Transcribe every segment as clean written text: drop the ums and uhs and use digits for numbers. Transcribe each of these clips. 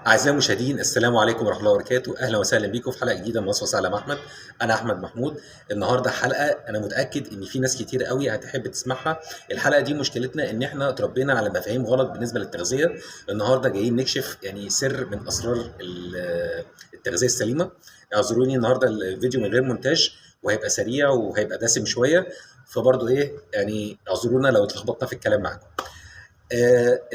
أعزائي المشاهدين، السلام عليكم ورحمة الله وبركاته. أهلا وسهلا بيكم في حلقة جديدة من وصفة سهلة مع أحمد. أنا أحمد محمود. النهاردة حلقة أنا متأكد إن في ناس كتير قوي هتحب تسمعها. الحلقة دي مشكلتنا إن إحنا اتربينا على مفاهيم غلط بالنسبة للتغذية. النهاردة جايين نكشف يعني سر من أسرار التغذية السليمة. اعذروني النهاردة الفيديو من غير مونتاج، وهيبقى سريع وهيبقى دسم شوية، فبرضه إيه يعني اعذرونا لو اتلخبطنا في الكلام معاكم.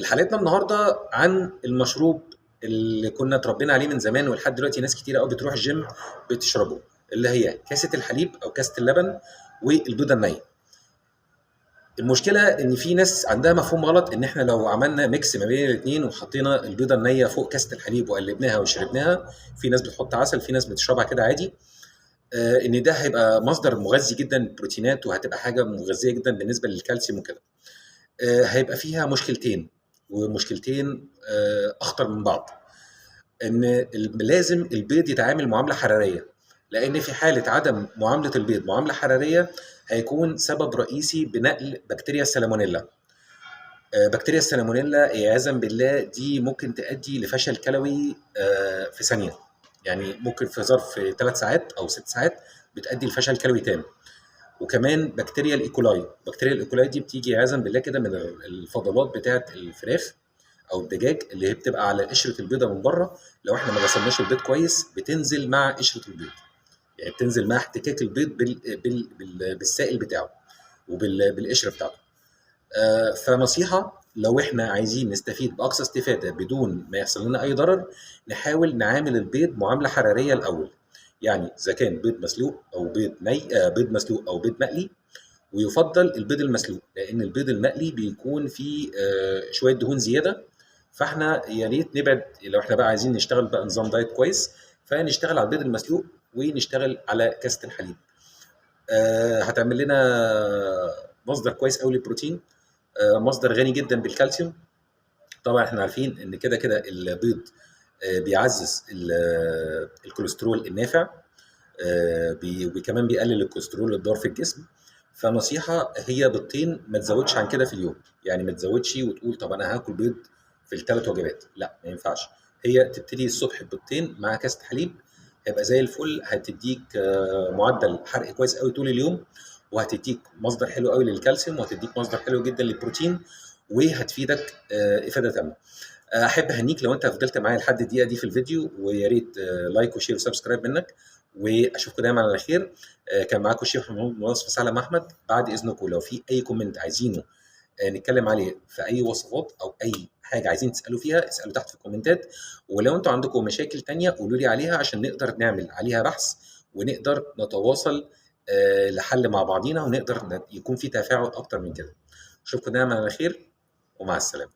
حلقتنا النهارده عن المشروب اللي كنا اتربينا عليه من زمان ولحد دلوقتي ناس كتيره قوي بتروح الجيم بتشربه، اللي هي كاسه الحليب او كاسه اللبن والبيضه النيه. المشكله ان في ناس عندها مفهوم غلط ان احنا لو عملنا ميكس ما بين الاثنين وحطينا البيضه النيه فوق كاسه الحليب وقلبناها وشربناها، في ناس بتحط عسل، في ناس بتشربها كده عادي، ان ده هيبقى مصدر مغذي جدا للبروتينات وهتبقى حاجه مغذيه جدا بالنسبه للكالسيوم وكده. هيبقى فيها مشكلتين، ومشكلتين اخطر من بعض. ان لازم البيض يتعامل معامله حراريه، لان في حاله عدم معامله البيض معامله حراريه هيكون سبب رئيسي بنقل بكتيريا السالمونيلا. بكتيريا السالمونيلا عياذا بالله دي ممكن تؤدي لفشل كلوي في ثانيه، يعني ممكن في ظرف 3 ساعات او 6 ساعات بتؤدي لفشل كلوي تام. وكمان بكتيريا الايكولاي، بكتيريا الايكولاي دي بتيجي عياذا بالله كده من الفضلات بتاعه الفراخ او الدجاج اللي هي بتبقى على قشره البيضه من بره. لو احنا ما غسلناش البيض كويس بتنزل مع قشره البيض، يعني بتنزل مع احتكاك البيض بالسائل بتاعه وبالقشره بتاعته. فنصيحه، لو احنا عايزين نستفيد باقصى استفاده بدون ما يحصل لنا اي ضرر، نحاول نعامل البيض معامله حراريه الاول. يعني اذا كان بيض مسلوق او بيض ني، بيض مسلوق او بيض مقلي، ويفضل البيض المسلوق لان البيض المقلي بيكون فيه شويه دهون زياده. فاحنا يا ريت نبعد، لو احنا بقى عايزين نشتغل بقى نظام دايت كويس فنشتغل على البيض المسلوق ونشتغل على كاسه الحليب. هتعمل لنا مصدر كويس قوي للبروتين، مصدر غني جدا بالكالسيوم. طبعا احنا عارفين ان كده كده البيض بيعزز الكوليسترول النافع، وكمان بيقلل الكوليسترول الضار في الجسم. فنصيحه هي بيضتين، ما تزودش عن كده في اليوم، يعني ما تزودش وتقول طب انا هاكل بيض في الثلاث وجبات، لا ما ينفعش. هي تبتدي الصبح ببيضتين مع كاسه حليب، هيبقى زي الفل، هتديك معدل حرق كويس قوي طول اليوم، وهتديك مصدر حلو قوي للكالسيوم، وهتديك مصدر حلو جدا للبروتين، وهتفيدك افاده تامه. احب اهنيك لو انت فضلت معايا لحد الدقيقه دي في الفيديو، ويا ريت لايك وشير وسبسكرايب منك، واشوفكم دايما على خير. كان معاكم الشيخ محمود من وصفه سهله مع احمد. بعد اذنكم لو في اي كومنت عايزينه نتكلم عليه في اي وصفات او اي حاجه عايزين تسالوا فيها، اسالوا تحت في الكومنتات. ولو انتوا عندكم مشاكل تانية قولوا لي عليها عشان نقدر نعمل عليها بحث، ونقدر نتواصل لحل مع بعضينا، ونقدر يكون في تفاعل اكتر من كده. اشوفكم دايما على خير، ومع السلامه.